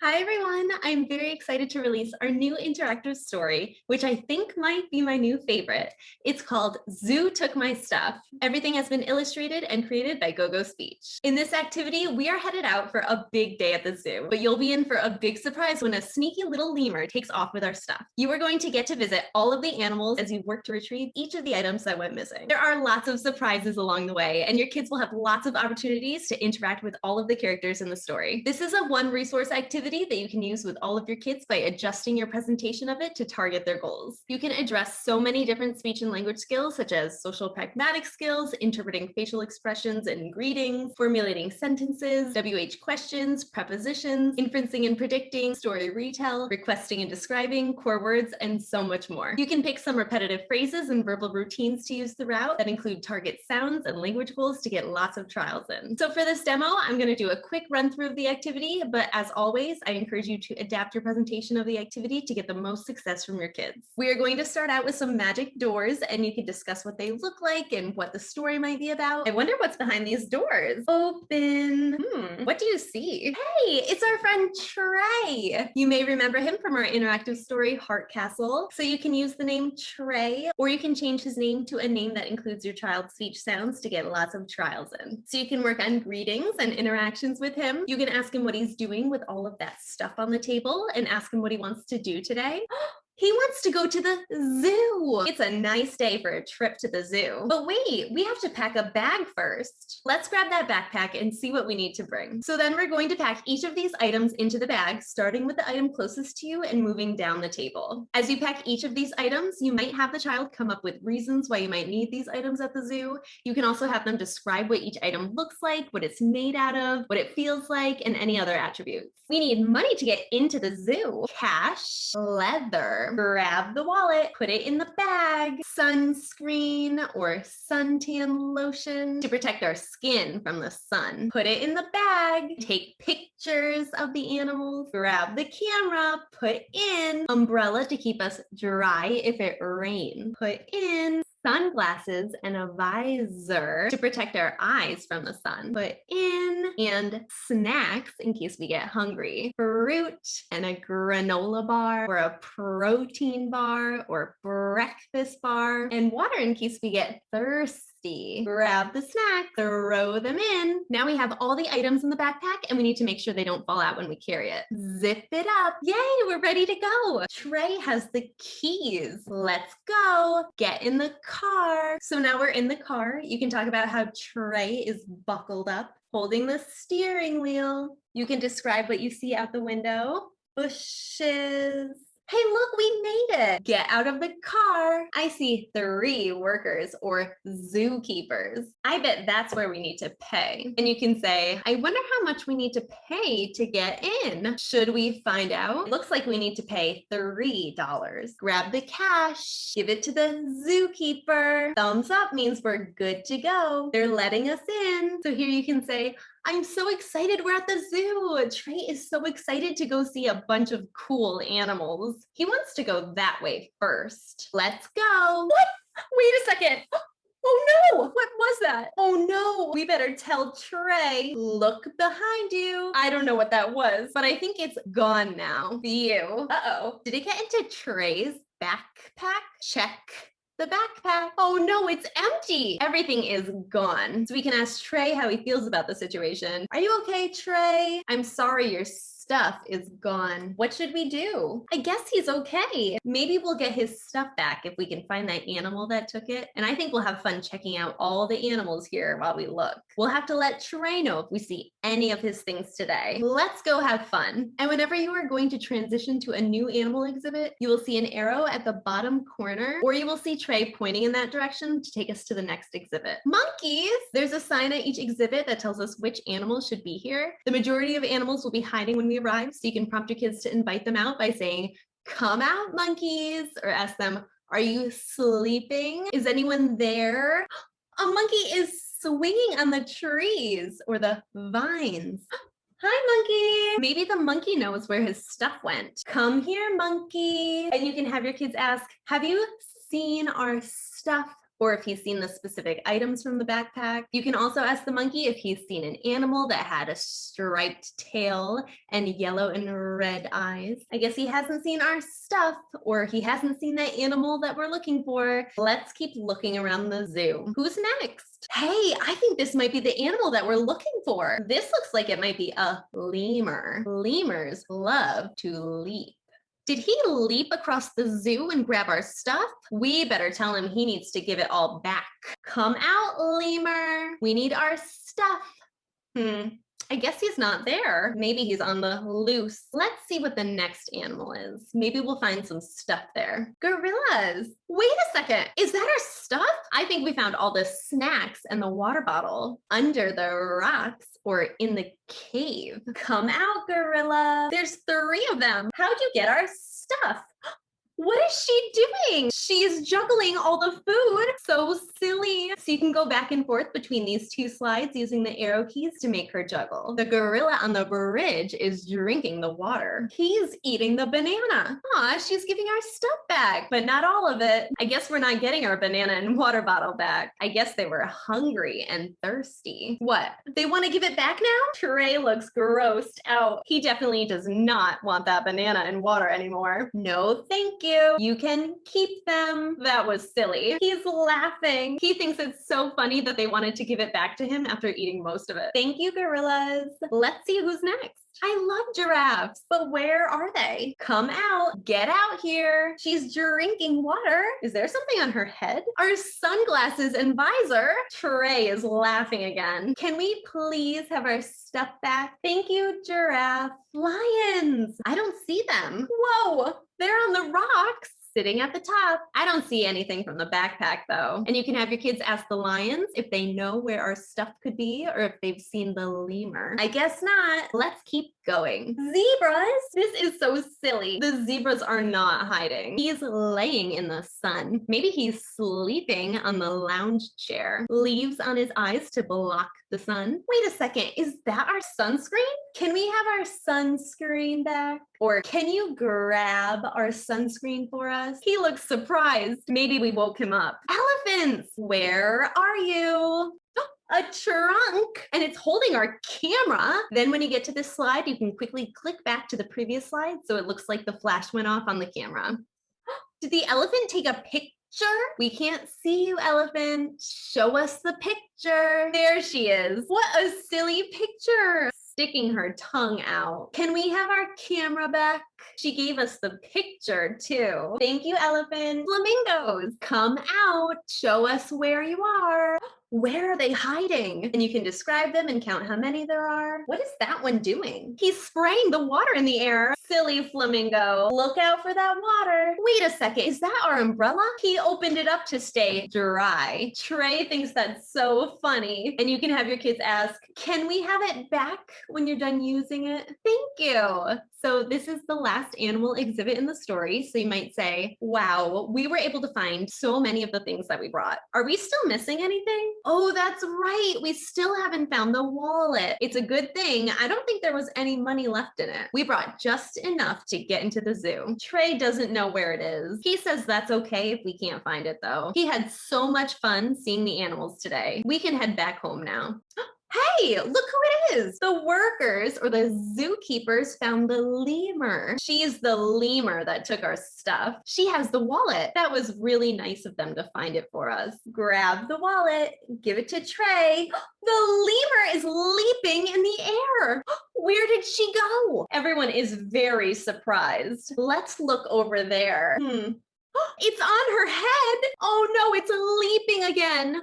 Hi, everyone. I'm very excited to release our new interactive story, which I think might be my new favorite. It's called Zoo Took My Stuff. Everything has been illustrated and created by GoGo Speech. In this activity, we are headed out for a big day at the zoo, but you'll be in for a big surprise when a sneaky little lemur takes off with our stuff. You are going to get to visit all of the animals as you work to retrieve each of the items that went missing. There are lots of surprises along the way, and your kids will have lots of opportunities to interact with all of the characters in the story. This is a one resource activity that you can use with all of your kids by adjusting your presentation of it to target their goals. You can address so many different speech and language skills, such as social pragmatic skills, interpreting facial expressions and greetings, formulating sentences, WH questions, prepositions, inferencing and predicting, story retell, requesting and describing, core words, and so much more. You can pick some repetitive phrases and verbal routines to use throughout that include target sounds and language goals to get lots of trials in. So for this demo, I'm going to do a quick run through of the activity, but as always, I encourage you to adapt your presentation of the activity to get the most success from your kids. We are going to start out with some magic doors, and you can discuss what they look like and what the story might be about. I wonder what's behind these doors. Open. What do you see? Hey, it's our friend Trey. You may remember him from our interactive story, Heart Castle. So you can use the name Trey, or you can change his name to a name that includes your child's speech sounds to get lots of trials in. So you can work on greetings and interactions with him. You can ask him what he's doing with all of that stuff on the table and ask him what he wants to do today. He wants to go to the zoo. It's a nice day for a trip to the zoo. But wait, we have to pack a bag first. Let's grab that backpack and see what we need to bring. So then we're going to pack each of these items into the bag, starting with the item closest to you and moving down the table. As you pack each of these items, you might have the child come up with reasons why you might need these items at the zoo. You can also have them describe what each item looks like, what it's made out of, what it feels like, and any other attributes. We need money to get into the zoo. Cash, leather. Grab the wallet, put it in the bag, sunscreen or suntan lotion to protect our skin from the sun. Put it in the bag, take pictures of the animals, grab the camera, put in umbrella to keep us dry if it rains. Put in sunglasses and a visor to protect our eyes from the sun. Put in and snacks in case we get hungry. Fruit and a granola bar or a protein bar or breakfast bar, and water in case we get thirsty. Grab the snacks, throw them in. Now we have all the items in the backpack and we need to make sure they don't fall out when we carry it. Zip it up. Yay, we're ready to go. Trey has the keys. Let's go. Get in the car. So now we're in the car. You can talk about how Trey is buckled up, holding the steering wheel. You can describe what you see out the window. Bushes. Hey, look, we made it. Get out of the car. I see 3 workers or zookeepers. I bet that's where we need to pay. And you can say, I wonder how much we need to pay to get in. Should we find out? It looks like we need to pay $3. Grab the cash. Give it to the zookeeper. Thumbs up means we're good to go. They're letting us in. So here you can say, I'm so excited we're at the zoo. Trey is so excited to go see a bunch of cool animals. He wants to go that way first. Let's go. What? Wait a second. Oh no, what was that? Oh no, we better tell Trey. Look behind you. I don't know what that was, but I think it's gone now. Phew. Uh-oh. Did it get into Trey's backpack? Check the backpack. Oh no, it's empty. Everything is gone. So we can ask Trey how he feels about the situation. Are you okay, Trey? I'm sorry your stuff is gone. What should we do? I guess he's okay. Maybe we'll get his stuff back if we can find that animal that took it. And I think we'll have fun checking out all the animals here while we look. We'll have to let Trey know if we see any of his things today. Let's go have fun. And whenever you are going to transition to a new animal exhibit, you will see an arrow at the bottom corner, or you will see Trey pointing in that direction to take us to the next exhibit. Monkeys! There's a sign at each exhibit that tells us which animals should be here. The majority of animals will be hiding when we arrive, so you can prompt your kids to invite them out by saying, come out, monkeys, or ask them, are you sleeping? Is anyone there? A monkey is swinging on the trees or the vines. Hi, monkey. Maybe the monkey knows where his stuff went. Come here, monkey. And you can have your kids ask, have you seen our stuff or if he's seen the specific items from the backpack. You can also ask the monkey if he's seen an animal that had a striped tail and yellow and red eyes. I guess he hasn't seen our stuff, or he hasn't seen that animal that we're looking for. Let's keep looking around the zoo. Who's next? Hey, I think this might be the animal that we're looking for. This looks like it might be a lemur. Lemurs love to leap. Did he leap across the zoo and grab our stuff? We better tell him he needs to give it all back. Come out, lemur. We need our stuff. I guess he's not there. Maybe he's on the loose. Let's see what the next animal is. Maybe we'll find some stuff there. Gorillas. Wait a second. Is that our stuff? I think we found all the snacks and the water bottle under the rocks or in the cave. Come out, gorilla. There's 3 of them. How'd you get our stuff? What is she doing? She's juggling all the food. So silly. So you can go back and forth between these 2 slides using the arrow keys to make her juggle. The gorilla on the bridge is drinking the water. He's eating the banana. Aw, she's giving our stuff back, but not all of it. I guess we're not getting our banana and water bottle back. I guess they were hungry and thirsty. What? They want to give it back now? Trey looks grossed out. He definitely does not want that banana and water anymore. No, thank you. You can keep them. That was silly. He's laughing. He thinks it's so funny that they wanted to give it back to him after eating most of it. Thank you, gorillas. Let's see who's next. I love giraffes, but where are they? Come out. Get out here. She's drinking water. Is there something on her head? Our sunglasses and visor. Trey is laughing again. Can we please have our stuff back? Thank you, giraffe. Lions. I don't see them. Whoa, they're on the rocks. Sitting at the top. I don't see anything from the backpack though. And you can have your kids ask the lions if they know where our stuff could be or if they've seen the lemur. I guess not. Let's keep going. Zebras. This is so silly. The zebras are not hiding. He's laying in the sun. Maybe he's sleeping on the lounge chair. Leaves on his eyes to block the sun. Wait a second. Is that our sunscreen? Can we have our sunscreen back? Or can you grab our sunscreen for us? He looks surprised. Maybe we woke him up. Elephants, where are you? A trunk, and it's holding our camera. Then when you get to this slide, you can quickly click back to the previous slide so it looks like the flash went off on the camera. Did the elephant take a picture? We can't see you, elephant. Show us the picture. There she is. What a silly picture. Sticking her tongue out. Can we have our camera back? She gave us the picture too. Thank you, elephant. Flamingos, come out. Show us where you are. Where are they hiding? And you can describe them and count how many there are. What is that one doing? He's spraying the water in the air. Silly flamingo. Look out for that water. Wait a second. Is that our umbrella? He opened it up to stay dry. Trey thinks that's so funny. And you can have your kids ask, can we have it back when you're done using it? Thank you. So this is the last animal exhibit in the story. So you might say, wow, we were able to find so many of the things that we brought. Are we still missing anything? Oh, that's right. We still haven't found the wallet. It's a good thing. I don't think there was any money left in it. We brought just enough to get into the zoo. Trey doesn't know where it is. He says that's okay if we can't find it though. He had so much fun seeing the animals today. We can head back home now. Hey, look who it is. The workers or the zookeepers found the lemur. She's the lemur that took our stuff. She has the wallet. That was really nice of them to find it for us. Grab the wallet, give it to Trey. The lemur is leaping in the air. Where did she go? Everyone is very surprised. Let's look over there. It's on her head. Oh no, it's leaping again.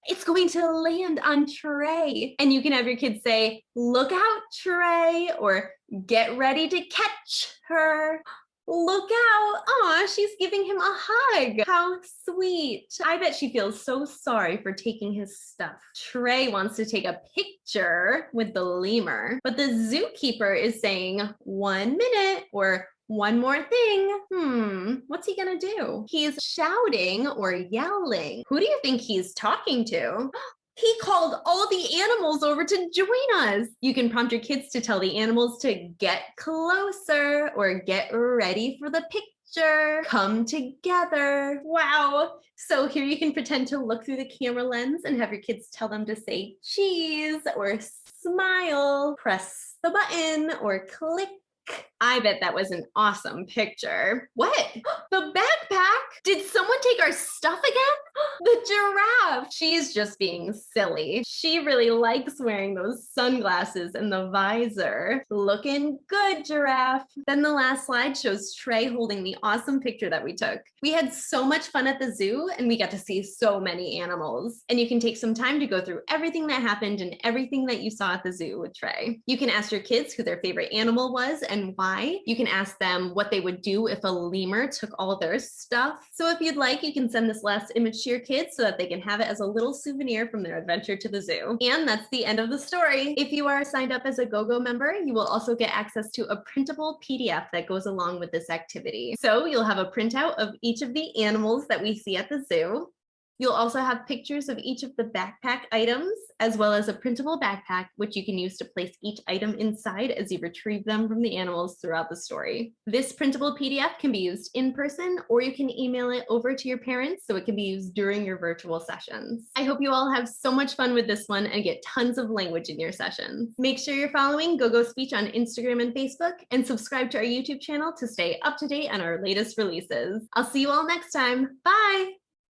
It's going to land on Trey. And you can have your kids say, look out, Trey, or get ready to catch her. Look out. Aw, she's giving him a hug. How sweet. I bet she feels so sorry for taking his stuff. Trey wants to take a picture with the lemur, but the zookeeper is saying 1 minute or one more thing. What's he gonna do? He's shouting or yelling. Who do you think he's talking to? He called all the animals over to join us. You can prompt your kids to tell the animals to get closer or get ready for the picture. picture, come together. Wow. So here you can pretend to look through the camera lens and have your kids tell them to say cheese or smile, press the button or click. I bet that was an awesome picture. What? The backpack? Did someone take our stuff again? The giraffe. She's just being silly. She really likes wearing those sunglasses and the visor. Looking good, giraffe. Then the last slide shows Trey holding the awesome picture that we took. We had so much fun at the zoo and we got to see so many animals. And you can take some time to go through everything that happened and everything that you saw at the zoo with Trey. You can ask your kids who their favorite animal was and why. You can ask them what they would do if a lemur took all their stuff. So if you'd like, you can send this last image to your kids so that they can have it as a little souvenir from their adventure to the zoo. And that's the end of the story. If you are signed up as a GoGo member, you will also get access to a printable PDF that goes along with this activity. So you'll have a printout of each of the animals that we see at the zoo. You'll also have pictures of each of the backpack items, as well as a printable backpack, which you can use to place each item inside as you retrieve them from the animals throughout the story. This printable PDF can be used in person, or you can email it over to your parents so it can be used during your virtual sessions. I hope you all have so much fun with this one and get tons of language in your sessions. Make sure you're following GoGo Speech on Instagram and Facebook, and subscribe to our YouTube channel to stay up to date on our latest releases. I'll see you all next time. Bye!